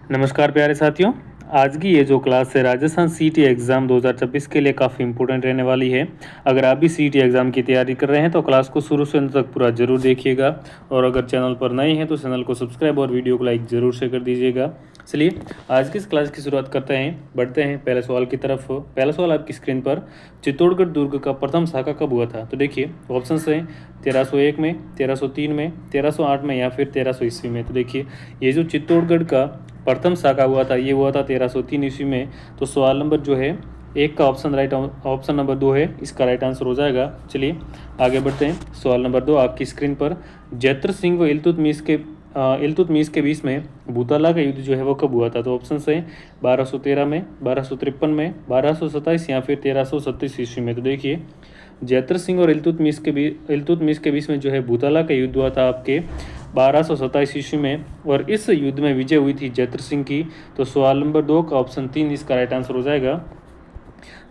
नमस्कार प्यारे साथियों। आज की ये जो क्लास है राजस्थान सीईटी एग्ज़ाम 2026 के लिए काफ़ी इंपॉर्टेंट रहने वाली है। अगर आप भी सीईटी एग्ज़ाम की तैयारी कर रहे हैं तो क्लास को शुरू से अंत तक पूरा जरूर देखिएगा और अगर चैनल पर नए हैं तो चैनल को सब्सक्राइब और वीडियो को लाइक ज़रूर से कर दीजिएगा। चलिए आज की इस क्लास की शुरुआत करते हैं, बढ़ते हैं पहले सवाल की तरफ। पहला सवाल आपकी स्क्रीन पर, चित्तौड़गढ़ दुर्ग का प्रथम शाखा कब हुआ था? तो देखिए ऑप्शन हैं 1301 में, 1303 में, 1308 में या फिर 1300 ईस्वी में। तो देखिए ये जो चित्तौड़गढ़ का प्रथम शाखा हुआ था ये हुआ था 1303 ईस्वी में। तो सवाल नंबर जो है एक का ऑप्शन नंबर 2 है, इसका राइट आंसर हो जाएगा। चलिए आगे बढ़ते हैं। सवाल नंबर 2 आपकी स्क्रीन पर, जैत्र सिंह व इल्तुतमिश के बीच में भूतला का युद्ध जो है वो कब हुआ था? तो ऑप्शन है 1213 में, 1253 में, 1227 या फिर 1337 ईस्वी में। तो देखिए जैत्र सिंह और इल्तुतमिश के बीच में जो है भूतला का युद्ध हुआ था आपके 1227 ईस्वी में और इस युद्ध में विजय हुई थी जैत्र सिंह की। तो सवाल नंबर 2 का ऑप्शन 3 इसका राइट आंसर हो जाएगा।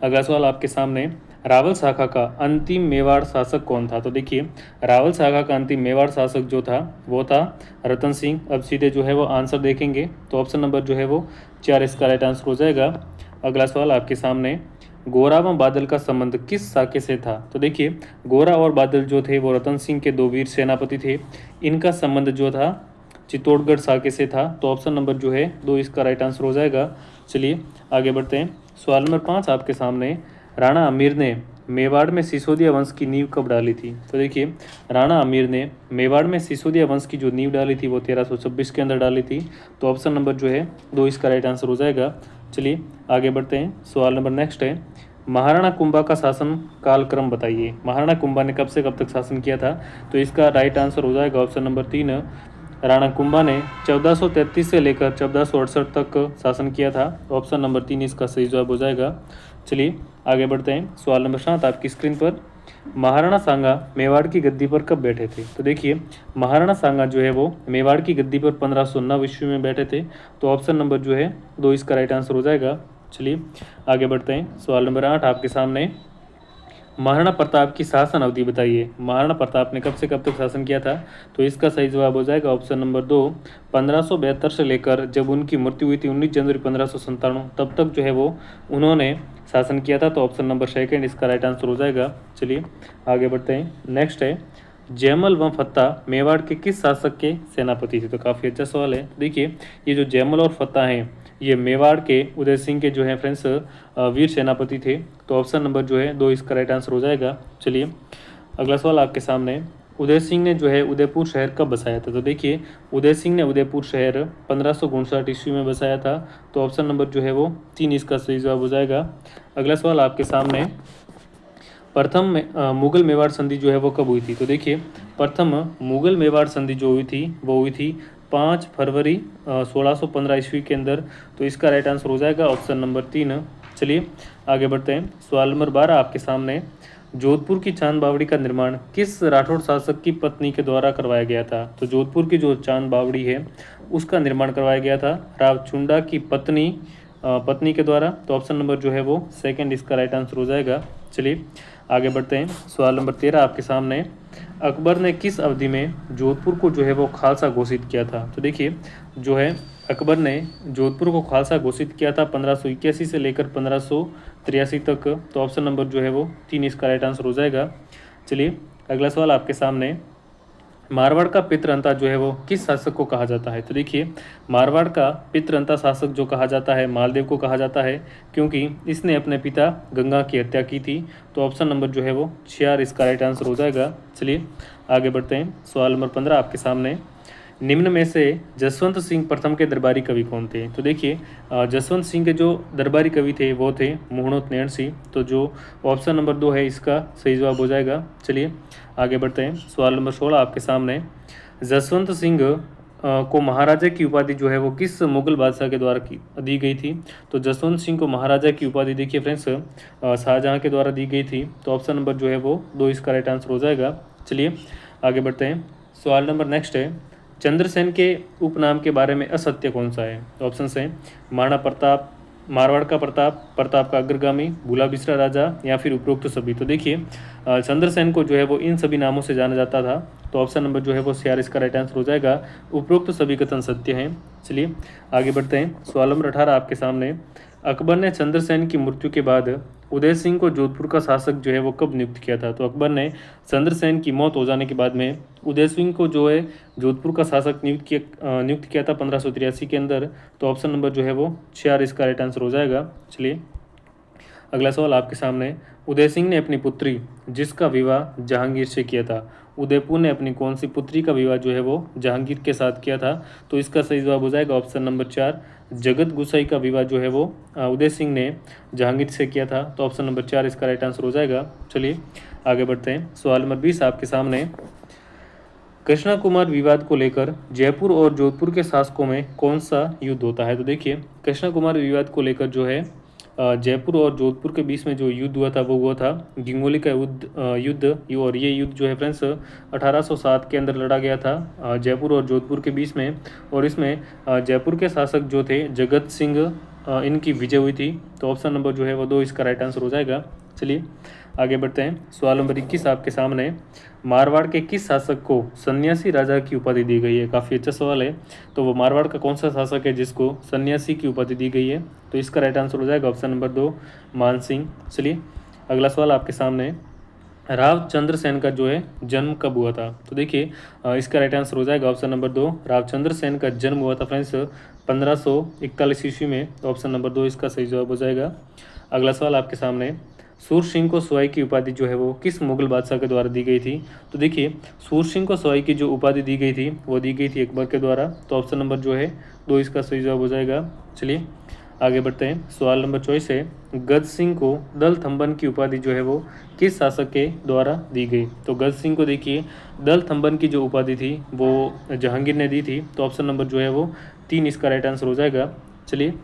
अगला सवाल आपके सामने, रावल शाखा का अंतिम मेवाड़ शासक कौन था? तो देखिए रावल शाखा का अंतिम मेवाड़ शासक जो था वो था रतन सिंह। अब सीधे जो है वो आंसर देखेंगे तो ऑप्शन नंबर जो है वो 4 इसका राइट आंसर हो जाएगा। अगला सवाल आपके सामने, गोरा व बादल का संबंध किस साके से था? तो देखिए गोरा और बादल जो थे वो रतन सिंह के 2 वीर सेनापति थे। इनका संबंध जो था चित्तौड़गढ़ साके से था। तो ऑप्शन नंबर जो है 2 इसका राइट आंसर हो जाएगा। चलिए आगे बढ़ते हैं। सवाल नंबर 5 आपके सामने, राणा अमीर ने मेवाड़ में सिसोदिया वंश की नींव कब डाली थी? तो देखिए राणा अमीर ने मेवाड़ में सिसोदिया वंश की जो नींव डाली थी वो 1326 के अंदर डाली थी। तो ऑप्शन नंबर जो है 2 इसका राइट आंसर हो जाएगा। चलिए आगे बढ़ते हैं। सवाल नंबर नेक्स्ट है, महाराणा कुंभा का शासन कालक्रम बताइए। महाराणा कुंभा ने कब से कब तक शासन किया था? तो इसका राइट आंसर हो जाएगा ऑप्शन नंबर 3, राणा कुंभा ने 1433 से लेकर 1468 तक शासन किया था। ऑप्शन नंबर 3 इसका सही जवाब हो जाएगा। चलिए आगे बढ़ते हैं। सवाल नंबर 7 आपकी स्क्रीन पर, महाराणा सांगा मेवाड़ की गद्दी पर कब बैठे थे? तो देखिए महाराणा सांगा जो है वो मेवाड़ की गद्दी पर 1509 ईस्वी में बैठे थे। तो ऑप्शन नंबर जो है 2 इसका राइट आंसर हो जाएगा। चलिए आगे बढ़ते हैं। सवाल नंबर 8 आपके सामने, महाराणा प्रताप की शासन अवधि बताइए। महाराणा प्रताप ने कब से कब तक शासन किया था? तो इसका सही जवाब हो जाएगा ऑप्शन नंबर 2, 1572 से लेकर जब उनकी मृत्यु हुई थी 19 जनवरी 1597 तब तक जो है वो उन्होंने शासन किया था। तो ऑप्शन नंबर 2 इसका राइट आंसर हो जाएगा। चलिए आगे बढ़ते हैं। नेक्स्ट है, जयमल व फत्ता मेवाड़ के किस शासक के सेनापति थे? तो काफ़ी अच्छा सवाल है। देखिए ये जो जयमल और फत्ता हैं ये मेवाड़ के उदय सिंह के जो है फ्रेंड्स वीर सेनापति थे। तो ऑप्शन नंबर जो है 2 इसका राइट आंसर हो जाएगा। चलिए अगला सवाल आपके सामने, उदय सिंह ने जो है उदयपुर शहर कब बसाया था? तो देखिए उदय सिंह ने उदयपुर शहर 1559 ईस्वी में बसाया था। तो ऑप्शन नंबर जो है वो 3 इसका सही जवाब हो जाएगा। अगला सवाल आपके सामने, प्रथम मुगल मेवाड़ संधि जो है वो कब हुई थी? तो देखिए प्रथम मुगल मेवाड़ संधि जो हुई थी वो हुई थी 5 फरवरी 1615 ईस्वी के अंदर। तो इसका राइट आंसर हो जाएगा ऑप्शन नंबर 3। चलिए आगे बढ़ते हैं। सवाल नंबर 12 आपके सामने, जोधपुर की चांद बावड़ी का निर्माण किस राठौड़ शासक की पत्नी के द्वारा करवाया गया था? तो जोधपुर की जो चांद बावड़ी है उसका निर्माण करवाया गया था रावचुंडा की पत्नी के द्वारा। तो ऑप्शन नंबर जो है वो 2 इसका राइट आंसर हो जाएगा। चलिए आगे बढ़ते हैं। सवाल नंबर 13 आपके सामने, अकबर ने किस अवधि में जोधपुर को जो है वो खालसा घोषित किया था? तो देखिए जो है अकबर ने जोधपुर को खालसा घोषित किया था 1581 से लेकर 1583 तक। तो ऑप्शन नंबर जो है वो 3 इसका राइट आंसर हो जाएगा। चलिए अगला सवाल आपके सामने, मारवाड़ का पितरंता जो है वो किस शासक को कहा जाता है? तो देखिए मारवाड़ का पितरंता शासक जो कहा जाता है मालदेव को कहा जाता है क्योंकि इसने अपने पिता गंगा की हत्या की थी। तो ऑप्शन नंबर जो है वो 4 इसका राइट आंसर हो जाएगा। चलिए आगे बढ़ते हैं। सवाल नंबर 15 आपके सामने, निम्न में से जसवंत सिंह प्रथम के दरबारी कवि कौन थे? तो देखिए जसवंत सिंह के जो दरबारी कवि थे वो थे मुहणोत नैण सिंह। तो जो ऑप्शन नंबर 2 है इसका सही जवाब हो जाएगा। चलिए आगे बढ़ते हैं। सवाल नंबर 16 आपके सामने, जसवंत सिंह को महाराजा की उपाधि जो है वो किस मुगल बादशाह के द्वारा दी गई थी? तो जसवंत सिंह को महाराजा की उपाधि देखिए फ्रेंड्स शाहजहाँ के द्वारा दी गई थी। तो ऑप्शन नंबर जो है वो 2 इसका राइट आंसर हो जाएगा। चलिए आगे बढ़ते हैं। सवाल नंबर नेक्स्ट है, चंद्रसेन के उपनाम के बारे में असत्य कौन सा है? ऑप्शन हैं महाराणा प्रताप, मारवाड़ का प्रताप, प्रताप का अग्रगामी, भूला बिसरा राजा या फिर उपरोक्त सभी। तो देखिए चंद्रसेन को जो है वो इन सभी नामों से जाना जाता था। तो ऑप्शन नंबर जो है वो CR इसका राइट आंसर हो जाएगा। उपरोक्त सभी कथन सत्य हैं। चलिए आगे बढ़ते हैं। सवाल नंबर 18 आपके सामने। अकबर ने चंद्रसेन की मृत्यु के बाद उदय सिंह को जोधपुर का शासक जो है वो कब नियुक्त किया था? तो अकबर ने चंद्रसेन की मौत हो जाने के बाद में उदय सिंह को जो है जोधपुर का शासक नियुक्त किया था 1583 के अंदर। तो ऑप्शन नंबर जो है वो 4 इसका राइट आंसर हो जाएगा। चलिए अगला सवाल आपके सामने। उदय सिंह ने अपनी पुत्री जिसका विवाह जहांगीर से किया था, उदयपुर ने अपनी कौन सी पुत्री का विवाह जो है वो जहांगीर के साथ किया था? तो इसका सही जवाब हो जाएगा ऑप्शन नंबर 4, जगत गुसाई का विवाह जो है वो उदय सिंह ने जहांगीर से किया था। तो ऑप्शन नंबर 4 इसका राइट आंसर हो जाएगा। चलिए आगे बढ़ते हैं। सवाल नंबर 20 आपके सामने। कृष्णा कुमार विवाद को लेकर जयपुर और जोधपुर के शासकों में कौन सा युद्ध होता है? तो देखिए कृष्णा कुमार विवाद को लेकर जो है जयपुर और जोधपुर के बीच में जो युद्ध हुआ था वो हुआ था गिंगोली का युद्ध। और ये युद्ध जो है फ्रेंड्स 1807 के अंदर लड़ा गया था जयपुर और जोधपुर के बीच में। और इसमें जयपुर के शासक जो थे जगत सिंह इनकी विजय हुई थी। तो ऑप्शन नंबर जो है वो 2 इसका राइट आंसर हो जाएगा। चलिए आगे बढ़ते हैं। सवाल नंबर 21 आपके सामने। मारवाड़ के किस शासक को सन्यासी राजा की उपाधि दी गई है? काफ़ी अच्छा सवाल है। तो वो मारवाड़ का कौन सा शासक है जिसको सन्यासी की उपाधि दी गई है? तो इसका राइट आंसर हो जाएगा ऑप्शन नंबर 2, मान सिंह। चलिए अगला सवाल आपके सामने। रावचंद्र सेन का जो है जन्म कब हुआ था? तो देखिए इसका राइट आंसर हो जाएगा ऑप्शन नंबर 2, रावचंद्र सेन का जन्म हुआ था फ्रेंड्स 1541 ईस्वी में। तो ऑप्शन नंबर 2 इसका सही जवाब हो जाएगा। अगला सवाल आपके सामने। सूर सिंह को सवाई की उपाधि जो है वो किस मुगल बादशाह के द्वारा दी गई थी? तो देखिए सूर सिंह को सवाई की जो उपाधि दी गई थी वो दी गई थी अकबर के द्वारा। तो ऑप्शन नंबर जो है 2 इसका सही जवाब हो जाएगा। चलिए आगे बढ़ते हैं। सवाल नंबर 24 है। गज सिंह को दल थम्बन की उपाधि जो है वो किस शासक के द्वारा दी गई? तो गज सिंह को देखिए दल थम्बन की जो उपाधि थी वो जहांगीर ने दी थी। तो ऑप्शन नंबर जो है वो 3 इसका राइट आंसर हो जाएगा। चलिए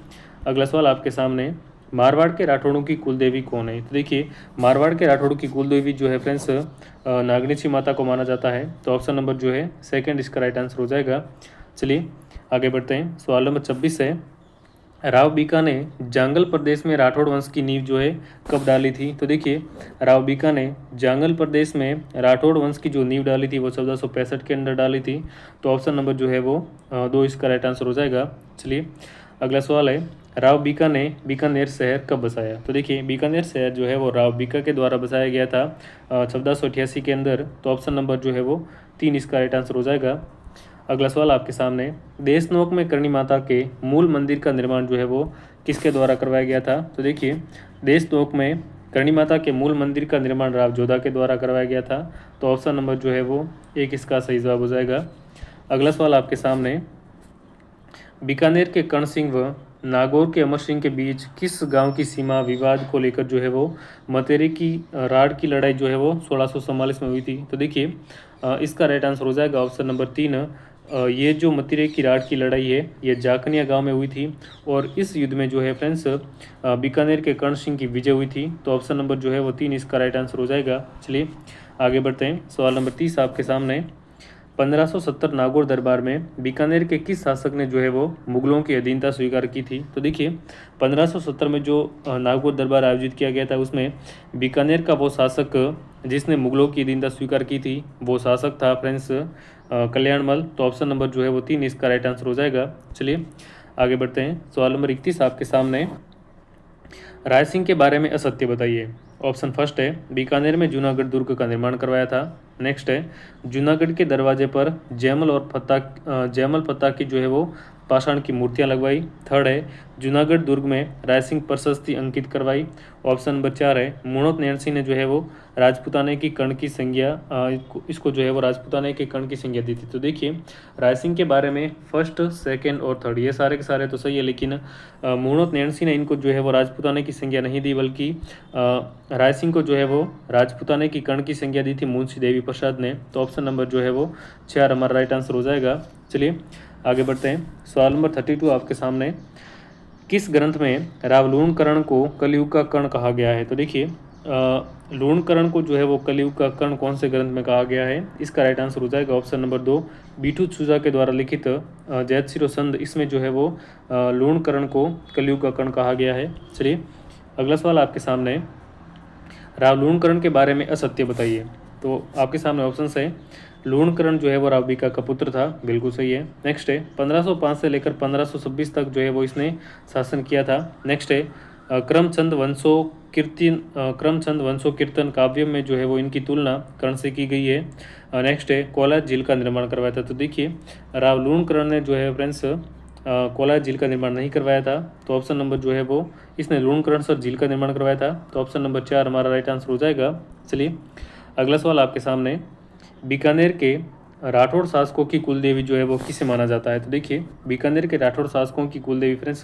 अगला सवाल आपके सामने। मारवाड़ के राठौड़ों की कुल देवी कौन है? तो देखिए मारवाड़ के राठौड़ों की कुल देवी जो है फ्रेंड्स नागनीची माता को माना जाता है। तो ऑप्शन नंबर जो है 2 इसका राइट आंसर हो जाएगा। चलिए आगे बढ़ते हैं। सवाल नंबर 26 है। राव बीका ने जांगल प्रदेश में राठौड़ वंश की नींव जो है कब डाली थी? तो देखिए राव बीका ने जांगल प्रदेश में राठौड़ वंश की जो नींव डाली थी वो 1465 के अंदर डाली थी। तो ऑप्शन नंबर जो है वो 2 इसका राइट आंसर हो जाएगा। चलिए अगला सवाल है। राव बीका ने बीकानेर शहर कब बसाया? तो देखिए बीकानेर शहर जो है वो राव बीका के द्वारा बसाया गया था 1488 के अंदर। तो ऑप्शन नंबर जो है वो 3 इसका राइट आंसर हो जाएगा। अगला सवाल आपके सामने। देशनोक में करणी माता के मूल मंदिर का निर्माण जो है वो किसके द्वारा करवाया गया था? तो देखिए देशनोक में करणी माता के मूल मंदिर का निर्माण राव जोधा के द्वारा करवाया गया था। तो ऑप्शन नंबर जो है वो 1 इसका सही जवाब हो जाएगा। अगला सवाल आपके सामने। बीकानेर के कर्ण सिंह व नागौर के अमर सिंह के बीच किस गांव की सीमा विवाद को लेकर जो है वो मतेरे की राड़ की लड़ाई जो है वो 1644 में हुई थी? तो देखिए इसका राइट आंसर हो जाएगा ऑप्शन नंबर 3। ये जो मतेरे की राड़ की लड़ाई है ये जाकनिया गांव में हुई थी। और इस युद्ध में जो है फ्रेंड्स बीकानेर के कर्ण सिंह की विजय हुई थी। तो ऑप्शन नंबर जो है वो 3 इसका राइट आंसर हो जाएगा। चलिए आगे बढ़ते हैं। सवाल नंबर 30 आपके सामने। 1570 नागौर दरबार में बीकानेर के किस शासक ने जो है वो मुगलों की अधीनता स्वीकार की थी? तो देखिए 1570 में जो नागौर दरबार आयोजित किया गया था उसमें बीकानेर का वो शासक जिसने मुगलों की अधीनता स्वीकार की थी वो शासक था फ्रेंड्स कल्याणमल। तो ऑप्शन नंबर जो है वो 3 इसका राइट आंसर हो जाएगा। चलिए आगे बढ़ते हैं। सवाल नंबर 31 आपके सामने। राय सिंह के बारे में असत्य बताइए। ऑप्शन फर्स्ट है बीकानेर में जूनागढ़ दुर्ग का निर्माण करवाया था। नेक्स्ट है जूनागढ़ के दरवाजे पर जयमल फत्ता की जो है वो पाषाण की मूर्तियां लगवाई। थर्ड है जूनागढ़ दुर्ग में राय सिंह प्रशस्ति अंकित करवाई। ऑप्शन नंबर 4 है मुणोत नैन सिंह ने जो है वो राजपूताने की कर्ण की संज्ञा इसको जो है वो राजपूताने के कर्ण की संज्ञा दी थी। तो देखिए राय सिंह के बारे में फर्स्ट, सेकंड और थर्ड ये सारे के सारे तो सही है, लेकिन मुणोत नैन सिंह ने इनको जो है वो राजपूताने की संज्ञा नहीं दी, बल्कि राय सिंह को जो है वो राजपूताने की कर्ण की संज्ञा दी थी मुंशी देवी प्रसाद ने। तो ऑप्शन नंबर जो है वो 4 हमारा राइट आंसर हो जाएगा। चलिए आगे बढ़ते हैं। सवाल नंबर 32 आपके सामने। किस ग्रंथ में रावलूण कर्ण को कलयुग का कर्ण कहा गया है? तो देखिए लूणकरण को जो है वो कलयुग का कर्ण कौन से ग्रंथ में कहा गया है? इसका राइट आंसर हो जाएगा ऑप्शन नंबर 2, बीठू छूजा के द्वारा लिखित जैतसिरो संध, इसमें जो है वो लूणकरण को कलयुग का कर्ण कहा गया है। चलिए अगला सवाल आपके सामने है, राव लूणकरण के बारे में असत्य बताइए। तो आपके सामने ऑप्शन है, लूणकरण जो है वो रावबिका का पुत्र था, बिल्कुल सही है। नेक्स्ट है 1505 से लेकर 1526 तक जो है वो इसने शासन किया था। नेक्स्ट है क्रमचंद वंशो कीर्तन काव्य में जो है वो इनकी तुलना कर्ण से की गई है। नेक्स्ट है कोलार झील का निर्माण करवाया था। तो देखिए राव लूणकरण ने जो है फ्रेंड्स कोलार झील का निर्माण नहीं करवाया था, तो ऑप्शन नंबर जो है वो इसने लूणकरण सर झील का निर्माण करवाया था, तो ऑप्शन नंबर 4 हमारा राइट आंसर हो जाएगा। चलिए अगला सवाल आपके सामने, बीकानेर के राठौड़ शासकों की कुलदेवी जो है वो किसे माना जाता है? तो देखिए बीकानेर के राठौड़ शासकों की कुलदेवी फ्रेंड्स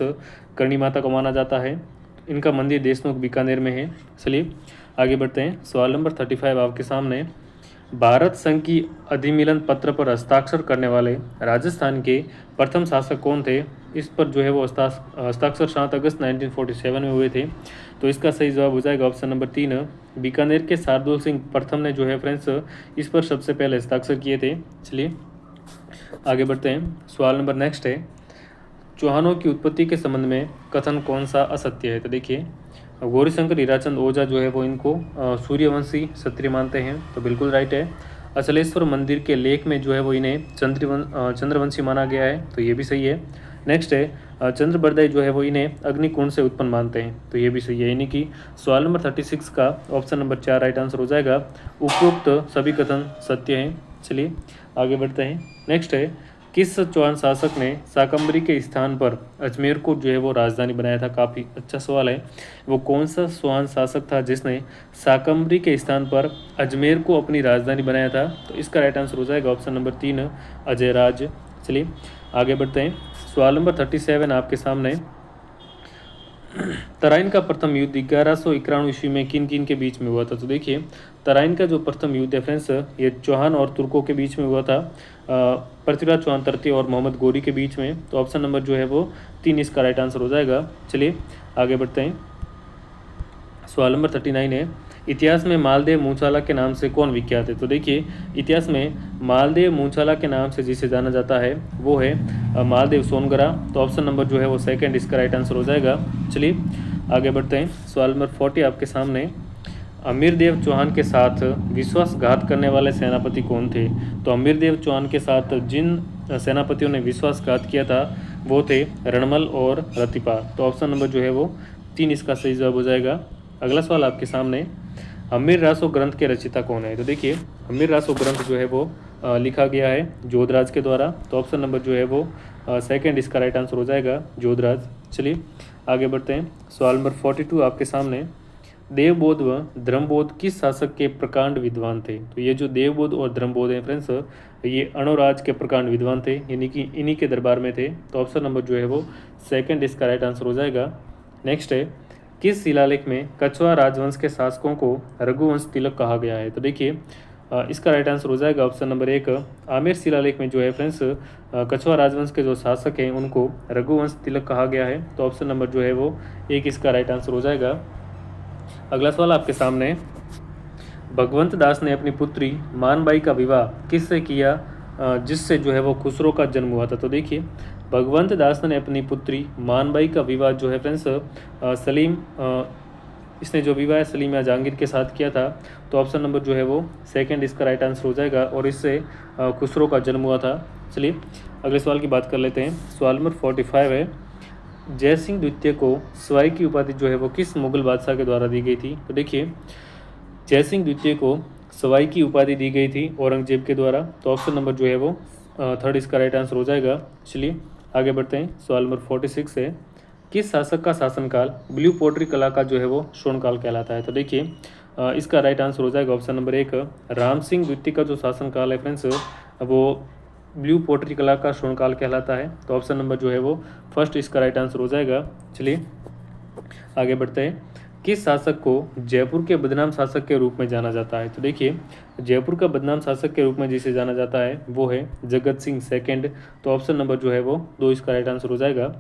करणी माता को माना जाता है। इनका मंदिर देशनोक बीकानेर में है। चलिए आगे बढ़ते हैं, सवाल नंबर 35 आपके सामने, भारत संघ की अधिमिलन पत्र पर हस्ताक्षर करने वाले राजस्थान के प्रथम शासक कौन थे? इस पर जो है वो हस्ताक्षर 7 अगस्त 1947 में हुए थे, तो इसका सही जवाब हो जाएगा ऑप्शन नंबर 3, बीकानेर के शार्दुल सिंह प्रथम ने जो है फ्रेंड्स इस पर सबसे पहले हस्ताक्षर किए थे। चलिए आगे बढ़ते हैं, सवाल नंबर नेक्स्ट है, चौहानों की उत्पत्ति के संबंध में कथन कौन सा असत्य है? तो देखिए गौरीशंकर हीराचंद ओझा जो है वो इनको सूर्यवंशी क्षत्रिय मानते हैं, तो बिल्कुल राइट है। अचलेश्वर मंदिर के लेख में जो है वो इन्हें चंद्रवंशी माना गया है, तो ये भी सही है। नेक्स्ट है चंद्रबरदाई जो है वो इन्हें अग्निकुंड से उत्पन्न मानते हैं, तो ये भी सही है। यानी कि सवाल नंबर 36 का ऑप्शन नंबर 4 राइट आंसर हो जाएगा। उपरोक्त सभी कथन सत्य हैं। चलिए आगे बढ़ते हैं, नेक्स्ट है, किस चौहान शासक ने शाकंभरी के स्थान पर अजमेर को जो है वो राजधानी बनाया था? काफ़ी अच्छा सवाल है। वो कौन सा चौहान शासक था जिसने शाकंभरी के स्थान पर अजमेर को अपनी राजधानी बनाया था? तो इसका राइट आंसर हो जाएगा ऑप्शन नंबर 3, अजयराज। चलिए आगे बढ़ते हैं, सवाल नंबर 37 आपके सामने, तराइन का प्रथम युद्ध 1191 ईस्वी में किन किन के बीच में हुआ था? तो देखिए तराइन का जो प्रथम युद्ध है फ्रेंड्स, ये चौहान और तुर्कों के बीच में हुआ था, पृथ्वीराज चौहान तृतीय और मोहम्मद गोरी के बीच में, तो ऑप्शन नंबर जो है वो 3 इसका राइट आंसर हो जाएगा। चलिए आगे बढ़ते हैं, सवाल नंबर 39 है, इतिहास में मालदेव मूंछाला के नाम से कौन विख्यात है? तो देखिए इतिहास में मालदेव मूंछाला के नाम से जिसे जाना जाता है वो है मालदेव सोनगरा, तो ऑप्शन नंबर जो है वो 2 इसका राइट आंसर हो जाएगा। चलिए आगे बढ़ते हैं, सवाल नंबर 40 आपके सामने, अमीरदेव चौहान के साथ विश्वासघात करने वाले सेनापति कौन थे? तो अमीरदेव चौहान के साथ जिन सेनापतियों ने विश्वासघात किया था वो थे रणमल और रतिपा, तो ऑप्शन नंबर जो है वो 3 इसका सही जवाब हो जाएगा। अगला सवाल आपके सामने, हम्मीर रासो ग्रंथ के रचयिता कौन है? तो देखिए हम्मीर रासो ग्रंथ जो है वो लिखा गया है जोधराज के द्वारा, तो ऑप्शन नंबर जो है वो 2 इसका राइट आंसर हो जाएगा, जोधराज। चलिए आगे बढ़ते हैं, सवाल नंबर 42 आपके सामने, देवबोध व धर्मबोध किस शासक के प्रकांड विद्वान थे? तो ये जो देवबोध और धर्मबोध हैं फ्रेंड्स, ये अणोराज के प्रकांड विद्वान थे, यानी कि इन्हीं के दरबार में थे, तो ऑप्शन नंबर जो है वो 2 इसका राइट आंसर हो जाएगा। नेक्स्ट है, किस शिलालेख में कछवा राजवंश के शासकों को रघुवंश तिलक कहा गया है? तो देखिए इसका राइट आंसर हो जाएगा ऑप्शन नंबर 1, आमेर शिलालेख में जो है फ्रेंड्स कछवा राजवंश के जो शासक हैं उनको रघुवंश तिलक कहा गया है, तो ऑप्शन नंबर जो है वो 1 इसका राइट आंसर हो जाएगा। अगला सवाल आपके सामने, भगवंत दास ने अपनी पुत्री मानबाई का विवाह किससे किया जिससे जो है वो खुसरो का जन्म हुआ था? तो देखिए भगवंत दास ने अपनी पुत्री मानबाई का विवाह जो है फ्रेंड्स इसने जो विवाह सलीम या जहांगीर के साथ किया था, तो ऑप्शन नंबर जो है वो 2 इसका राइट आंसर हो जाएगा, और इससे खुसरो का जन्म हुआ था। चलिए अगले सवाल की बात कर लेते हैं, सवाल नंबर 45 है, जय सिंह द्वितीय को सवाई की उपाधि जो है वो किस मुगल बादशाह के द्वारा दी गई थी? तो देखिए जय सिंह द्वितीय को सवाई की उपाधि दी गई थी औरंगजेब के द्वारा, तो ऑप्शन नंबर जो है वो 3 इसका राइट आंसर हो जाएगा। चलिए आगे बढ़ते हैं, सवाल नंबर 46 है, किस शासक का शासनकाल ब्लू पोट्री कला का जो है वो स्वर्णकाल कहलाता है? तो देखिए इसका राइट आंसर हो जाएगा ऑप्शन नंबर 1, राम सिंह द्वितीय का जो शासनकाल है फ्रेंड्स वो ब्लू पोट्री कला का स्वर्णकाल कहलाता है, तो ऑप्शन नंबर जो है वो 1 इसका राइट आंसर हो जाएगा। चलिए आगे बढ़ते हैं, किस शासक को जयपुर के बदनाम शासक के रूप में जाना जाता है? तो देखिए जयपुर का बदनाम शासक के रूप में जिसे जाना जाता है वो है जगत सिंह सेकंड, तो ऑप्शन नंबर जो है वो 2 इसका राइट आंसर हो जाएगा।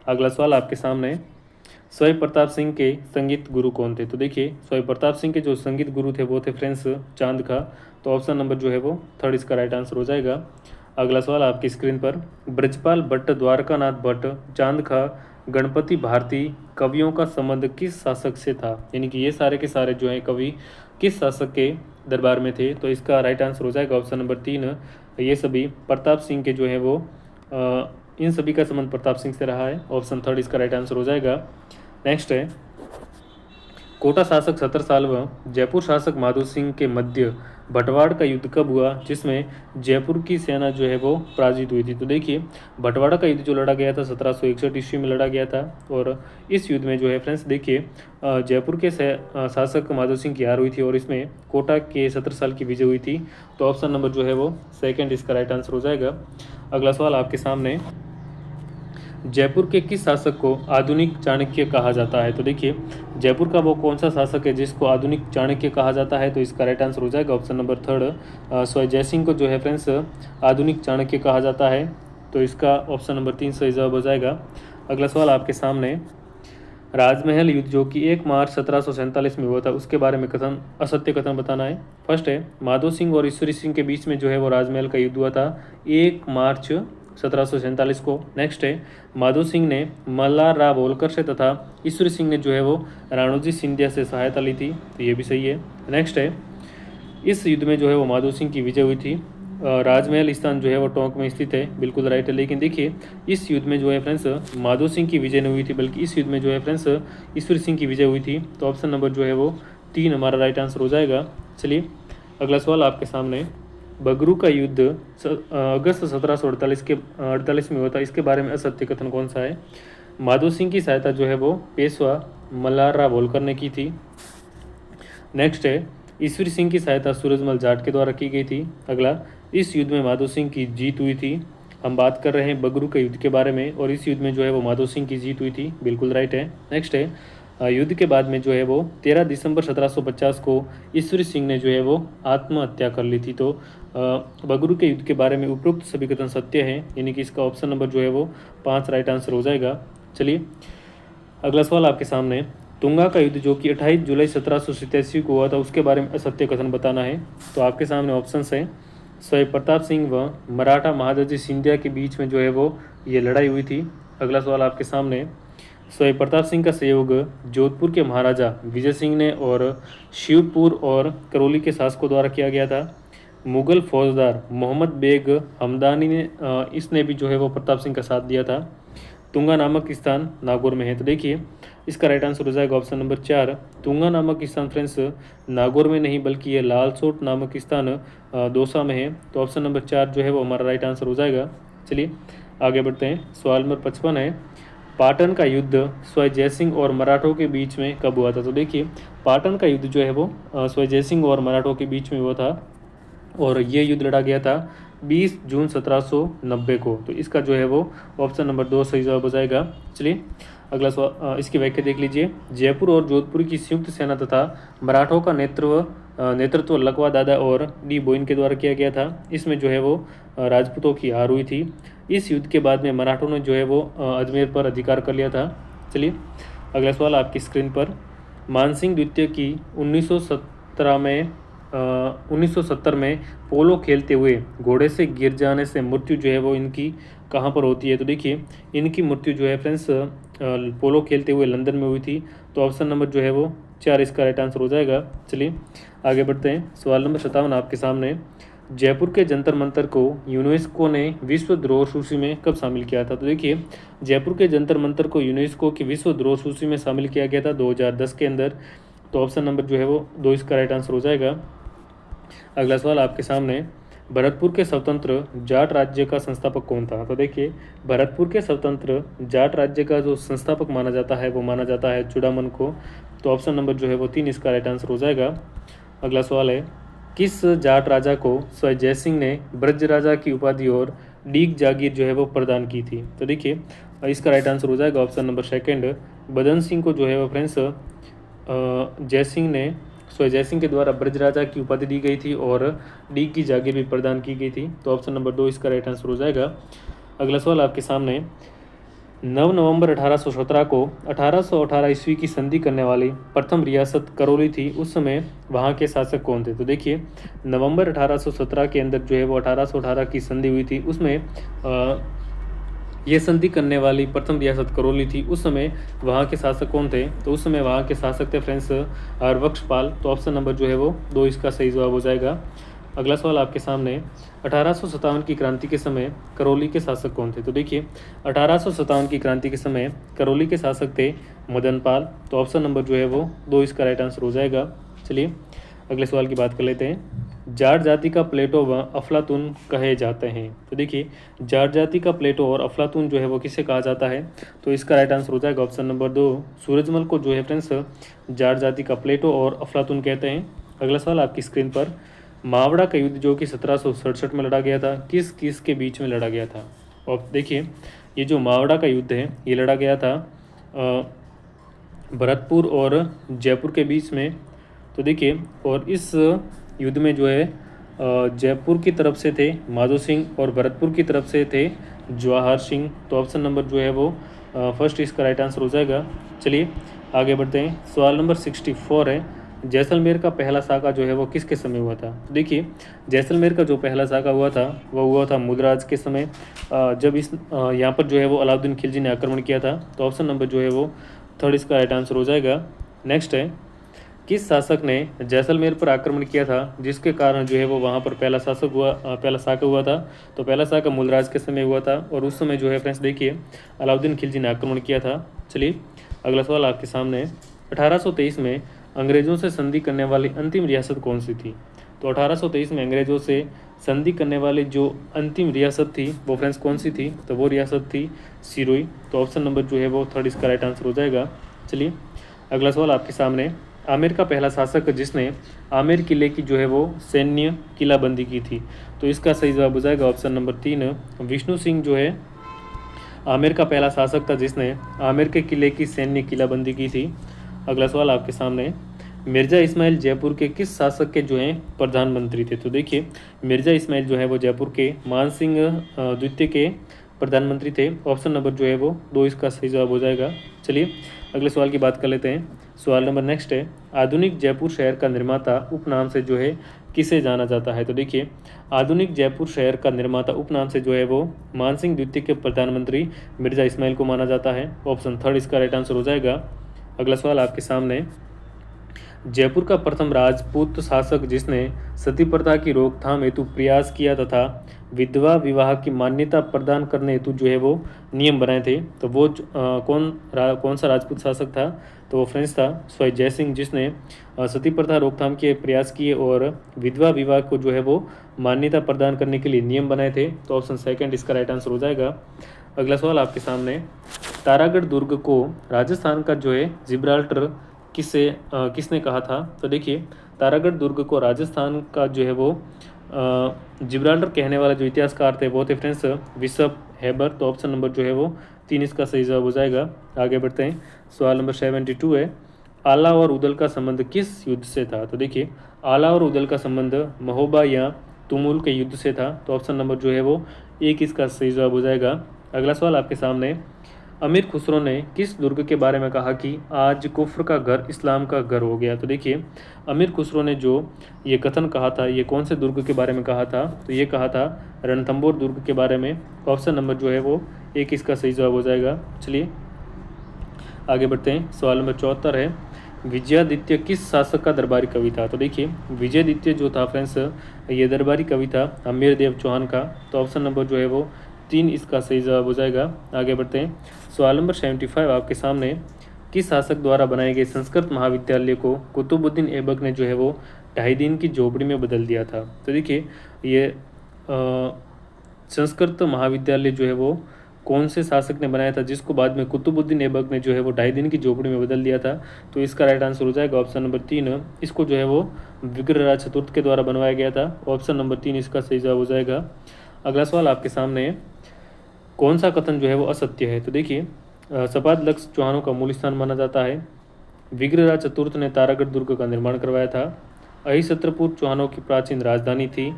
अगला सवाल आपके सामने, स्वयं प्रताप सिंह के संगीत गुरु कौन थे? तो देखिए स्वयं प्रताप सिंह के जो संगीत गुरु थे वो थे फ्रेंड्स चांद खा। तो ऑप्शन नंबर जो है वो थर्ड इसका राइट आंसर हो जाएगा। अगला सवाल आपकी स्क्रीन पर, ब्रजपाल भट्ट, द्वारकानाथ भट्ट, चांद खा, गणपति भारती कवियों का संबंध किस शासक से था? यानी कि ये सारे के सारे जो हैं कवि किस शासक के दरबार में थे? तो इसका राइट आंसर हो जाएगा ऑप्शन नंबर 3, ये सभी प्रताप सिंह के जो है वो इन सभी का संबंध प्रताप सिंह से रहा है। ऑप्शन थर्ड इसका राइट आंसर हो जाएगा। नेक्स्ट है, कोटा शासक 17 साल व जयपुर शासक माधो सिंह के मध्य बंटवाड़ का युद्ध कब हुआ जिसमें जयपुर की सेना जो है वो पराजित हुई थी? तो देखिए बंटवाड़ा का युद्ध जो लड़ा गया था 1761 ईस्वी में लड़ा गया था। और इस युद्ध में जो है फ्रेंड्स देखिए जयपुर के शासक माधो सिंह की हार हुई थी और इसमें कोटा के 17 साल की विजय हुई थी। तो ऑप्शन नंबर जो है वो सेकेंड इसका राइट आंसर हो जाएगा। अगला सवाल आपके सामने, जयपुर के किस शासक को आधुनिक चाणक्य कहा जाता है? तो देखिए जयपुर का वो कौन सा शासक है जिसको आधुनिक चाणक्य कहा जाता है? तो इसका राइट आंसर हो जाएगा ऑप्शन नंबर थर्ड, स्वयं जयसिंह को जो है फ्रेंड्स आधुनिक चाणक्य कहा जाता है। तो इसका ऑप्शन नंबर 3 सही जवाब हो जाएगा। अगला सवाल आपके सामने, राजमहल युद्ध जो कि 1 मार्च 1747 में हुआ था उसके बारे में कथन असत्य कथन बताना है। फर्स्ट है, माधो सिंह और ईश्वरी सिंह के बीच में जो है वो राजमहल का युद्ध हुआ था 1 मार्च 1747 को। नेक्स्ट है, माधो सिंह ने मल्हार राव होलकर से तथा ईश्वरी सिंह ने जो है वो राणोजी सिंधिया से सहायता ली थी। तो ये भी सही है। नेक्स्ट है, इस युद्ध में जो है वो माधो सिंह की विजय हुई थी। राजमहल स्थान जो है वो टोंक में स्थित है, बिल्कुल राइट है। लेकिन देखिए इस युद्ध में जो है फ्रेंड्स माधो सिंह की विजय नहीं हुई थी बल्कि इस युद्ध में जो है फ्रेंड्स ईश्वरी सिंह की विजय हुई थी। तो ऑप्शन नंबर जो है वो 3 हमारा राइट आंसर हो जाएगा। चलिए अगला सवाल आपके सामने, बगरू का युद्ध अगस्त 1748 में हुआ था, इसके बारे में असत्य कथन कौन सा है? माधो सिंह की सहायता जो है वो पेशवा मल्हार राव होलकर ने की थी। नेक्स्ट है, ईश्वरी सिंह की सहायता सूरजमल जाट के द्वारा की गई थी। अगला, इस युद्ध में माधो सिंह की जीत हुई थी। हम बात कर रहे हैं बगरू के युद्ध के बारे में और इस युद्ध में जो है वो माधो सिंह की जीत हुई थी, बिल्कुल राइट है। नेक्स्ट है, युद्ध के बाद में जो है वो 13 दिसंबर 1750 को ईश्वरी सिंह ने जो है वो आत्महत्या कर ली थी। तो बगरू के युद्ध के बारे में उपरोक्त सभी कथन सत्य हैं, यानी कि इसका ऑप्शन नंबर जो है वो 5 राइट आंसर हो जाएगा। चलिए अगला सवाल आपके सामने, तुंगा का युद्ध जो कि 28 जुलाई 1787 को हुआ था उसके बारे में असत्य कथन बताना है। तो आपके सामने ऑप्शंस हैं, स्वयं प्रताप सिंह व मराठा महादजी सिंधिया के बीच में जो है वो ये लड़ाई हुई थी। अगला सवाल आपके सामने, स्वयं प्रताप सिंह का सहयोग जोधपुर के महाराजा विजय सिंह ने और शिवपुर और करौली के शासकों द्वारा किया गया था। मुगल फौजदार मोहम्मद बेग हमदानी ने इसने भी जो है वो प्रताप सिंह का साथ दिया था। तुंगा नामक स्थान नागौर में है। तो देखिए इसका राइट आंसर हो जाएगा ऑप्शन नंबर 4। तुंगा नामक स्थान फ्रेंड्स नागौर में नहीं बल्कि ये लालसोट नामक स्थान दौसा में है। तो ऑप्शन नंबर 4 जो है वो हमारा राइट आंसर हो जाएगा। चलिए आगे बढ़ते हैं। सवाल नंबर 55 है, पाटन का युद्ध स्वयं जयसिंह और मराठों के बीच में कब हुआ था? तो देखिए पाटन का युद्ध जो है वो स्वयं जयसिंह और मराठों के बीच में हुआ था और ये युद्ध लड़ा गया था 20 जून 1790 को। तो इसका जो है वो ऑप्शन नंबर 2 सही जवाब हो जाएगा। चलिए अगला सवाल, इसकी व्याख्या देख लीजिए। जयपुर और जोधपुर की संयुक्त सेना तथा मराठों का नेतृत्व लकवा दादा और डी बोइन के द्वारा किया गया था। इसमें जो है वो राजपूतों की हार हुई थी। इस युद्ध के बाद में मराठों ने जो है वो अजमेर पर अधिकार कर लिया था। चलिए अगला सवाल आपकी स्क्रीन पर, मानसिंह द्वितीय की 1970 में पोलो खेलते हुए घोड़े से गिर जाने से मृत्यु जो है वो इनकी कहाँ पर होती है? तो देखिए इनकी मृत्यु जो है फ्रेंड्स पोलो खेलते हुए लंदन में हुई थी। तो ऑप्शन नंबर जो है वो 4 इसका राइट आंसर हो जाएगा। चलिए आगे बढ़ते हैं। सवाल नंबर 57 आपके सामने, जयपुर के जंतर मंतर को यूनेस्को ने विश्व धरोहर सूची में कब शामिल किया था? तो देखिए जयपुर के जंतर मंतर को यूनेस्को की विश्व धरोहर सूची में शामिल किया गया था 2010 के अंदर। तो ऑप्शन नंबर जो है वो 2 इसका राइट आंसर हो जाएगा। अगला सवाल आपके सामने, भरतपुर के स्वतंत्र जाट राज्य का संस्थापक कौन था? तो देखिए भरतपुर के स्वतंत्र जाट राज्य का जो संस्थापक माना जाता है वो माना जाता है चूड़ामन को। तो ऑप्शन नंबर जो है वो 3 इसका राइट आंसर हो जाएगा। अगला सवाल है, किस जाट राजा को स्वयं जयसिंह ने ब्रज राजा की उपाधि और डीग जागीर जो है वो प्रदान की थी? तो देखिए इसका राइट आंसर हो जाएगा ऑप्शन नंबर 2, बदन सिंह को जो है वो फ्रेंड्स जयसिंह ने स्वयं जयसिंह के द्वारा ब्रज राजा की उपाधि दी गई थी और डीग की जागीर भी प्रदान की गई थी। तो ऑप्शन नंबर 2 इसका राइट आंसर हो जाएगा। अगला सवाल आपके सामने, 9 नवंबर 1817 को 1818 ईस्वी की संधि करने वाली प्रथम रियासत करौली थी। उस समय वहाँ के शासक कौन थे? तो देखिए, नवंबर 1817 के अंदर जो है वो 1818 की संधि हुई थी। उसमें ये संधि करने वाली प्रथम रियासत करौली थी। उस समय वहाँ के शासक कौन थे? तो उस समय वहाँ के शासक थे फ्रेंड्स हरबख्शपाल। तो ऑप्शन नंबर जो है वो 2 इसका सही जवाब हो जाएगा। अगला सवाल आपके सामने, 1857 की क्रांति के समय करौली के शासक कौन थे? तो देखिए, 1857 की क्रांति के समय करौली के शासक थे मदन पाल। तो ऑप्शन नंबर जो है वो 2 इसका राइट आंसर हो जाएगा। चलिए अगले सवाल की बात कर लेते हैं। जाट जाति का प्लेटो व अफलातून कहे जाते हैं। तो देखिए, जाट जाति का प्लेटो और अफलातून जो है वो किसे कहा जाता है? तो इसका राइट आंसर हो जाएगा ऑप्शन नंबर 2, सूरजमल को जो है फ्रेंड्स जाट जाति का प्लेटो और अफलातून कहते हैं। अगला सवाल आपकी स्क्रीन पर, मावड़ा का युद्ध जो कि 1767 में लड़ा गया था, किस किस के बीच में लड़ा गया था? और देखिए, ये जो मावड़ा का युद्ध है ये लड़ा गया था भरतपुर और जयपुर के बीच में। तो देखिए, और इस युद्ध में जो है जयपुर की तरफ से थे माधो सिंह और भरतपुर की तरफ से थे जवाहर सिंह। तो ऑप्शन नंबर जो है वो फर्स्ट इसका राइट आंसर हो जाएगा। चलिए आगे बढ़ते हैं। सवाल नंबर 64 है, जैसलमेर का पहला साका जो है वो किसके समय हुआ था? देखिए, जैसलमेर का जो पहला साका हुआ था वो हुआ था मुदराज के समय, जब इस यहाँ पर जो है वो अलाउद्दीन खिलजी ने आक्रमण किया था। तो ऑप्शन नंबर जो है वो थर्ड इसका राइट आंसर हो जाएगा। नेक्स्ट है, किस शासक ने जैसलमेर पर आक्रमण किया था जिसके कारण जो है वो वहाँ पर पहला साका हुआ था? तो पहला साका मुलराज के समय हुआ था और उस समय जो है फ्रेंड्स देखिए अलाउद्दीन खिलजी ने आक्रमण किया था। चलिए अगला सवाल आपके सामने, 1823 में अंग्रेजों से संधि करने वाली अंतिम रियासत कौन सी थी? तो 1823 में अंग्रेजों से संधि करने वाली जो अंतिम रियासत थी वो फ्रेंड्स कौन सी थी? तो वो रियासत थी सिरोही। तो ऑप्शन नंबर जो है वो थर्ड इसका राइट आंसर हो जाएगा। चलिए अगला सवाल आपके सामने, आमेर का पहला शासक जिसने आमेर किले की जो है वो सैन्य किलाबंदी की थी। तो इसका सही जवाब हो जाएगा ऑप्शन नंबर 3, विष्णु सिंह जो है आमेर का पहला शासक था जिसने आमेर के किले की सैन्य किलाबंदी की थी। अगला सवाल आपके सामने, मिर्ज़ा इस्माइल जयपुर के किस शासक के जो हैं प्रधानमंत्री थे? तो देखिए, मिर्ज़ा इस्माइल जो है वो जयपुर के मान सिंह द्वितीय के प्रधानमंत्री थे। ऑप्शन नंबर जो है वो 2 इसका सही जवाब हो जाएगा। चलिए अगले सवाल की बात कर लेते हैं। सवाल नंबर नेक्स्ट है, आधुनिक जयपुर शहर का निर्माता उपनाम से जो है किसे जाना जाता है? तो देखिए, आधुनिक जयपुर शहर का निर्माता उपनाम से जो है वो मानसिंह द्वितीय के प्रधानमंत्री मिर्ज़ा इस्माइल को माना जाता है। ऑप्शन थर्ड इसका राइट आंसर हो जाएगा। अगला सवाल आपके सामने, जयपुर का प्रथम राजपूत शासक जिसने सती प्रथा की रोकथाम हेतु प्रयास किया तथा विधवा विवाह की मान्यता प्रदान करने हेतु जो है वो नियम बनाए थे, तो वो कौन सा राजपूत शासक था? तो वो फ्रेंच था स्वाई जय सिंह, जिसने सती प्रथा रोकथाम के प्रयास किए और विधवा विवाह को जो है वो मान्यता प्रदान करने के लिए नियम बनाए थे। तो ऑप्शन सेकंड इसका राइट आंसर हो जाएगा। अगला सवाल आपके सामने, तारागढ़ दुर्ग को राजस्थान का जो है जिब्राल्टर किसने कहा था? तो देखिए, तारागढ़ दुर्ग को राजस्थान का जो है वो जिब्राल्टर कहने वाला जो इतिहासकार थे वो थे फ्रेंड्स बिशप हैबर। तो ऑप्शन नंबर जो है वो 3 इसका सही जवाब हो जाएगा। आगे बढ़ते हैं। सवाल नंबर 72 है, आला और उदल का संबंध किस युद्ध से था? तो देखिए, आला और उदल का संबंध महोबा या तुमुल के युद्ध से था। तो ऑप्शन नंबर जो है वो 1 इसका सही जवाब हो जाएगा। अगला सवाल आपके सामने, अमीर खुसरो ने किस दुर्ग के बारे में कहा कि आज कुफ्र का घर इस्लाम का घर हो गया? तो देखिए, अमीर खुसरो ने जो ये कथन कहा था ये कौन से दुर्ग के बारे में कहा था? तो ये कहा था रणथंबोर दुर्ग के बारे में। ऑप्शन नंबर जो है वो 1 इसका सही जवाब हो जाएगा। चलिए आगे बढ़ते हैं। सवाल नंबर 74 है, विजयादित्य किस शासक का दरबारी कवि था? तो देखिए, विजयादित्य जो था फ्रेंड्स ये दरबारी कवि था अमीर देव चौहान का। तो ऑप्शन नंबर जो है वो 3 इसका सही जवाब हो जाएगा। आगे बढ़ते हैं। सवाल नंबर 75 आपके सामने, किस शासक द्वारा बनाए गए संस्कृत महाविद्यालय को कुतुबुद्दीन ऐबक ने जो है वो 2.5 दिन की झोपड़ी में बदल दिया था? तो देखिए, ये संस्कृत महाविद्यालय जो है वो कौन से शासक ने बनाया था जिसको बाद में कुतुबुद्दीन ऐबक ने जो है वो 2.5 दिन की झोपड़ी में बदल दिया था? तो इसका राइट आंसर हो जाएगा ऑप्शन नंबर 3। इसको जो है वो विग्रहराज चतुर्थ के द्वारा बनवाया गया था। ऑप्शन नंबर 3 इसका सही जवाब हो जाएगा। अगला सवाल आपके सामने, कौन सा कथन जो है वो असत्य है? तो देखिए, सपाद चौहानों का मूल स्थान माना जाता है। विग्रहराज चतुर्थ ने तारागढ़ दुर्ग का निर्माण करवाया था। अहिछत्रपुर चौहानों की प्राचीन राजधानी थी।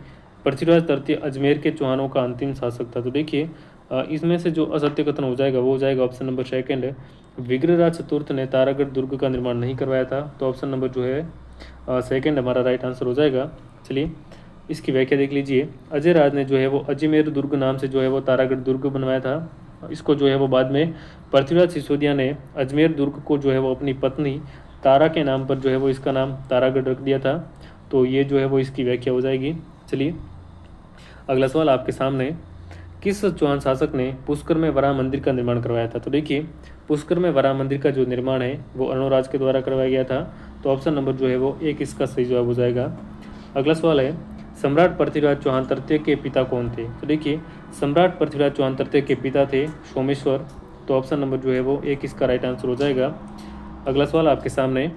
पृथ्वीराज तृतीय अजमेर के चौहानों का अंतिम शासक था। तो देखिए, इसमें से जो असत्य कथन हो जाएगा वो हो जाएगा ऑप्शन नंबर सेकंड, विग्रहराज चतुर्थ ने तारागढ़ दुर्ग का निर्माण नहीं करवाया था। तो ऑप्शन नंबर जो है सेकंड हमारा राइट आंसर हो जाएगा। चलिए इसकी व्याख्या देख लीजिए। अजय राज ने जो है वो अजमेर दुर्ग नाम से जो है वो तारागढ़ दुर्ग बनवाया था। इसको जो है वो बाद में पृथ्वीराज सिसोदिया ने अजमेर दुर्ग को जो है वो अपनी पत्नी तारा के नाम पर जो है वो इसका नाम तारागढ़ रख दिया था। तो ये जो है वो इसकी व्याख्या हो जाएगी। चलिए अगला सवाल आपके सामने, किस चौहान शासक ने पुष्कर में वराह मंदिर का निर्माण करवाया था? तो देखिए पुष्कर में वराह मंदिर का जो निर्माण है वो अर्णोराज के द्वारा करवाया गया था। तो ऑप्शन नंबर जो है वो एक इसका सही जवाब हो जाएगा। अगला सवाल है, सम्राट पृथ्वीराज चौहान तृतीय के पिता कौन थे? तो देखिए सम्राट पृथ्वीराज चौहान तृतीय के पिता थे सोमेश्वर। तो ऑप्शन नंबर जो है वो एक इसका राइट आंसर हो जाएगा। अगला सवाल आपके सामने,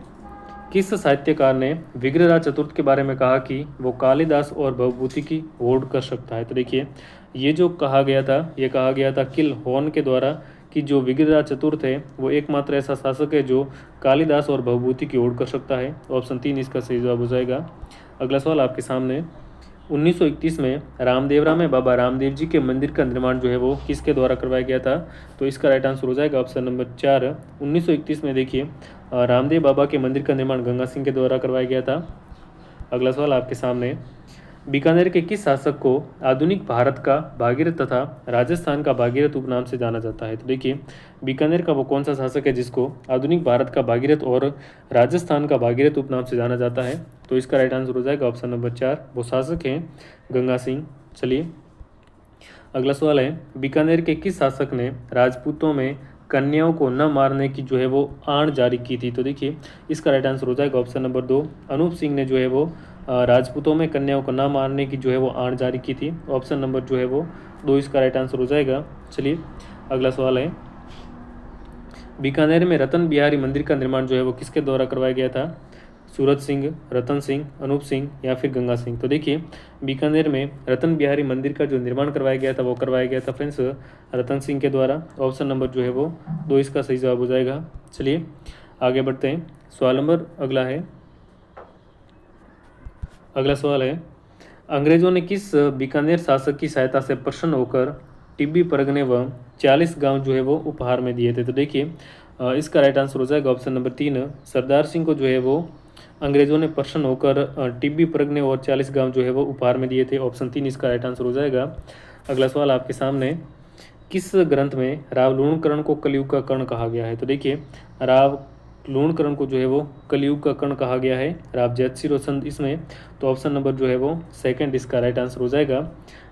किस साहित्यकार ने विग्रहराज चतुर्थ के बारे में कहा कि वो कालिदास और भवभूति की होड़ कर सकता है? तो देखिए ये जो कहा गया था, ये कहा गया था किल हॉर्न के द्वारा कि जो विग्रहराज चतुर्थ है वो एकमात्र ऐसा शासक है जो कालिदास और भवभूति की होड़ कर सकता है। ऑप्शन 3 इसका सही जवाब हो जाएगा। अगला सवाल आपके सामने, 1931 में रामदेवरा में बाबा रामदेव जी के मंदिर का निर्माण जो है वो किसके द्वारा करवाया गया था? तो इसका राइट आंसर हो जाएगा ऑप्शन नंबर 4। 1931 में देखिए रामदेव बाबा के मंदिर का निर्माण गंगा सिंह के द्वारा करवाया गया था। अगला सवाल आपके सामने, बीकानेर के किस शासक को आधुनिक भारत का भागीरथ तथा राजस्थान का भागीरथ उपनाम से जाना जाता है? तो देखिए बीकानेर का वो कौन सा शासक है जिसको आधुनिक भारत का भागीरथ और राजस्थान का भागीरथ उपनाम से जाना जाता है? तो इसका राइट आंसर हो जाएगा ऑप्शन नंबर 4, वो शासक हैं गंगा सिंह। चलिए अगला सवाल है, बीकानेर के किस शासक ने राजपूतों में कन्याओं को न मारने की जो है वो आण जारी की थी? तो देखिए इसका राइट आंसर हो जाएगा ऑप्शन नंबर 2, अनूप सिंह ने जो है वो राजपूतों में कन्याओं को न मारने की जो है वो आण जारी की थी। ऑप्शन नंबर जो है वो 2 इसका राइट आंसर हो जाएगा। चलिए अगला सवाल है, बीकानेर में रतन बिहारी मंदिर का निर्माण जो है वो किसके द्वारा करवाया गया था? सूरत सिंह, रतन सिंह, अनूप सिंह या फिर गंगा सिंह? तो देखिए बीकानेर में रतन बिहारी मंदिर का जो निर्माण करवाया गया था वो करवाया गया था फ्रेंड्स रतन सिंह के द्वारा। ऑप्शन नंबर जो है वो 2 इसका सही जवाब हो जाएगा। चलिए आगे बढ़ते हैं। सवाल नंबर अगला है, अगला सवाल है, अंग्रेजों ने किस बीकानेर शासक की सहायता से प्रसन्न होकर टिब्बी परगने व 40 गांव जो है वो उपहार में दिए थे? तो देखिए इसका राइट आंसर हो जाएगा ऑप्शन नंबर 3, सरदार सिंह को जो है वो अंग्रेजों ने प्रसन्न होकर टिब्बी परगने और 40 गांव जो है वो उपहार में दिए थे। ऑप्शन 3 इसका राइट आंसर हो जाएगा। अगला सवाल आपके सामने, किस ग्रंथ में राव लूणकरण को कलयुग का कर्ण कहा गया है? तो देखिए राव लूणकरण को जो है वो कलयुग का कर्ण कहा गया है राव जयश्री रोशन इसमें। तो ऑप्शन नंबर जो है वो सेकंड इसका राइट आंसर हो जाएगा।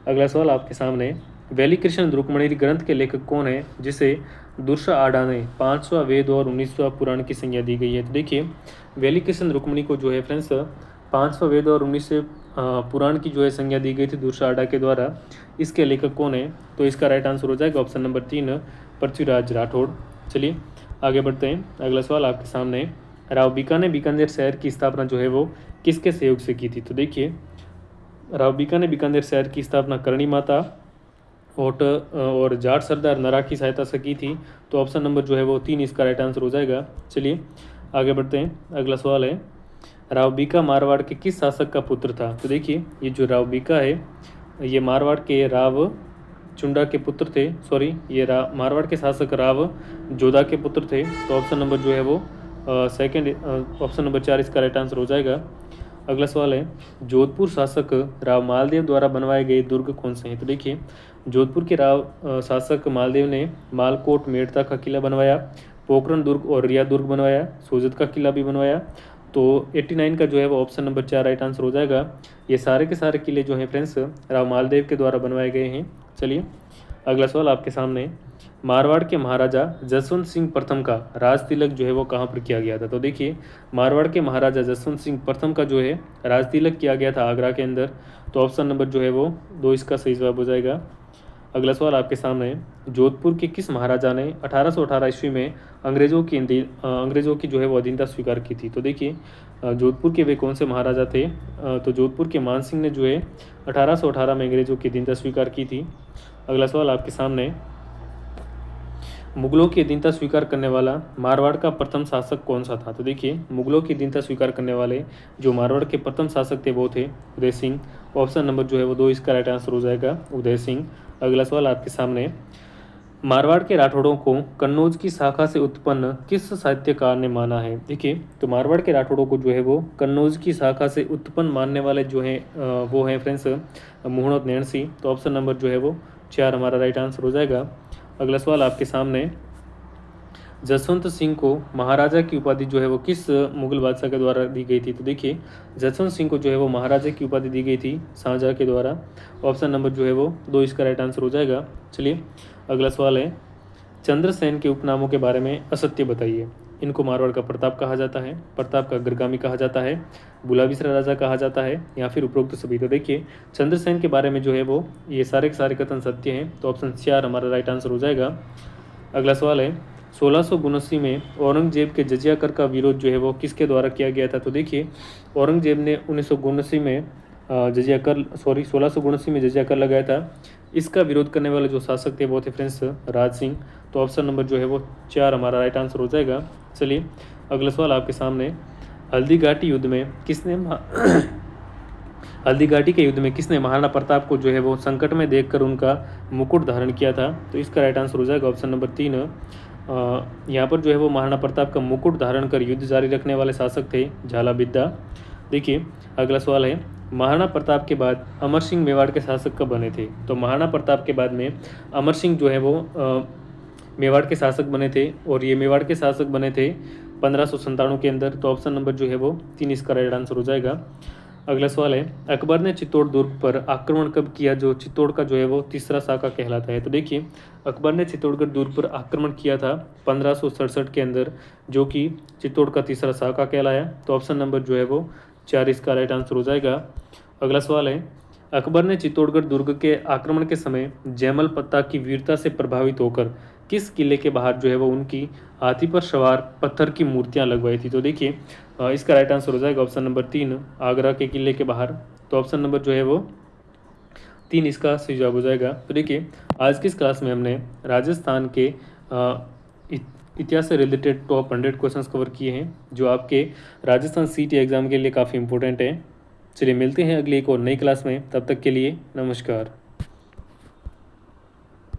अगला सवाल आपके सामने, वैली कृष्ण रुक्मणी ग्रंथ के लेखक कौन है जिसे दुर्सा आडा ने 5वां वेद और 19वां पुराण की संज्ञा दी गई है? तो देखिए वैली कृष्ण रुक्मणी को जो है फ्रेंड्स 5वां वेद और 19वें पुराण की जो है संज्ञा दी गई थी दुर्सा आडा के द्वारा। इसके लेखक कौन है? तो इसका राइट आंसर हो जाएगा ऑप्शन नंबर 3, पृथ्वीराज राठौड़। चलिए आगे बढ़ते हैं। अगला सवाल आपके सामने, राव बीका ने बीकानेर शहर की स्थापना जो है वो किसके सहयोग से की थी? तो देखिए राव बीका ने बीकानेर शहर की स्थापना करणी माता और जाट सरदार नरा की सहायता से की थी। तो ऑप्शन नंबर जो है वो 3 इसका राइट आंसर हो जाएगा। चलिए आगे बढ़ते हैं। अगला सवाल है, राव बीका मारवाड़ के किस शासक का पुत्र था? तो देखिए ये जो राव बीका है ये मारवाड़ के राव चुंडा के पुत्र थे, सॉरी ये मारवाड़ के शासक राव जोधा के पुत्र थे। तो ऑप्शन नंबर जो है वो सेकंड ऑप्शन नंबर 4 इसका राइट आंसर हो जाएगा। अगला सवाल है, जोधपुर शासक राव मालदेव द्वारा बनवाए गए दुर्ग कौन से हैं? तो देखिए जोधपुर के राव शासक मालदेव ने मालकोट मेड़ता का किला बनवाया, पोखरण दुर्ग और रिया दुर्ग बनवाया, सोजत का किला भी बनवाया। तो 89 का जो है वो ऑप्शन नंबर 4 राइट आंसर हो जाएगा। ये सारे के सारे किले जो हैं फ्रेंड्स राव मालदेव के द्वारा बनवाए गए हैं। चलिए अगला सवाल आपके सामने, मारवाड़ के महाराजा जसवंत सिंह प्रथम का राज तिलक जो है वो कहाँ पर किया गया था? तो देखिए मारवाड़ के महाराजा जसवंत सिंह प्रथम का जो है राज तिलक किया गया था आगरा के अंदर। तो ऑप्शन नंबर जो है वो 2 इसका सही जवाब हो जाएगा। अगला सवाल आपके सामने, जोधपुर के किस महाराजा ने 1818 ईस्वी में अंग्रेजों की जो है वो अधीनता स्वीकार की थी? तो देखिए जोधपुर के वे कौन से महाराजा थे? तो जोधपुर के मान सिंह ने जो है 1818 में अंग्रेजों की अधीनता स्वीकार की थी। अगला सवाल आपके सामने, मुगलों की अधीनता स्वीकार करने वाला मारवाड़ का प्रथम शासक कौन सा था? तो देखिए, मुगलों की अधीनता स्वीकार करने वाले जो मारवाड़ के प्रथम शासक थे वो थे उदय सिंह। ऑप्शन नंबर जो है वो 2 इसका राइट आंसर हो जाएगा, उदय सिंह। अगला सवाल आपके सामने, मारवाड़ के राठौड़ों को कन्नौज की शाखा से उत्पन्न किस साहित्यकार ने माना है? देखिए, तो मारवाड़ के राठौड़ों को जो है वो कन्नौज की शाखा से उत्पन्न मानने वाले जो हैं वो हैं फ्रेंड्स मुहणोत नैणसी। तो ऑप्शन नंबर जो है वो 4 हमारा राइट आंसर हो जाएगा। अगला सवाल आपके सामने, जसवंत सिंह को महाराजा की उपाधि जो है वो किस मुगल बादशाह के द्वारा दी गई थी? तो देखिए, जसवंत सिंह को जो है वो महाराजा की उपाधि दी गई थी शाहजहाँ के द्वारा। ऑप्शन नंबर जो है वो 2 इसका राइट आंसर हो जाएगा। चलिए, अगला सवाल है, चंद्रसेन के उपनामों के बारे में असत्य बताइए। इनको मारवाड़ का प्रताप कहा जाता है, प्रताप का अग्रगामी कहा जाता है, बुलाबिसरा राजा कहा जाता है, या फिर उपरोक्त सभी। तो देखिए, चंद्रसेन के बारे में जो है वो ये सारे के सारे कथन सत्य हैं। तो ऑप्शन 4 हमारा राइट आंसर हो जाएगा। अगला सवाल है, 1679 में औरंगजेब के जजिया कर का विरोध जो है वो किसके द्वारा किया गया था? तो देखिए, औरंगजेब ने 1979 में जजिया कर 1679 में जजिया कर लगाया था। इसका विरोध करने वाले जो शासक थे वो थे फ्रेंड्स राज सिंह। तो ऑप्शन नंबर जो है वो 4 हमारा राइट आंसर हो जाएगा। चलिए, अगला सवाल आपके सामने, हल्दी घाटी युद्ध में किसने हल्दी घाटी के युद्ध में किसने महाराणा प्रताप को जो है वो संकट में देखकर उनका मुकुट धारण किया था? तो इसका राइट आंसर हो जाएगा ऑप्शन नंबर 3। यहाँ पर जो है वो महाराणा प्रताप का मुकुट धारण कर युद्ध जारी रखने वाले शासक थे झाला बिद्दा। देखिए, अगला सवाल है, महाराणा प्रताप के बाद अमर सिंह मेवाड़ के शासक कब बने थे? तो महाराणा प्रताप के बाद में अमर सिंह जो है वो मेवाड़ के शासक बने थे, और ये मेवाड़ के शासक बने थे 1597 के अंदर। तो ऑप्शन नंबर जो है वो 3 इसका राइट आंसर हो जाएगा। अगला सवाल है, अकबर ने चित्तौड़ दुर्ग पर आक्रमण कब किया जो चित्तौड़ का जो है वो तीसरा शाखा कहलाता है? तो देखिए, अकबर ने चित्तौड़गढ़ दुर्ग पर आक्रमण किया था 1567 के अंदर, जो कि चित्तौड़ का तीसरा शाखा कहलाया। तो ऑप्शन नंबर जो है वो 4 इसका राइट आंसर हो जाएगा। अगला सवाल है, अकबर ने चित्तौड़गढ़ दुर्ग के आक्रमण के समय जयमल पत्ता की वीरता से प्रभावित होकर किस किले के बाहर जो है वो उनकी हाथी पर सवार पत्थर की मूर्तियां लगवाई थी? तो देखिए, इसका राइट आंसर हो जाएगा ऑप्शन नंबर 3, आगरा के किले के बाहर। तो ऑप्शन नंबर जो है वो 3 इसका सही जवाब हो जाएगा। तो देखिए, आज की इस क्लास में हमने राजस्थान के इतिहास से रिलेटेड टॉप 100 क्वेश्चंस कवर किए हैं, जो आपके राजस्थान सीटी एग्जाम के लिए काफ़ी इंपॉर्टेंट है। चलिए, मिलते हैं अगली एक और नई क्लास में। तब तक के लिए नमस्कार।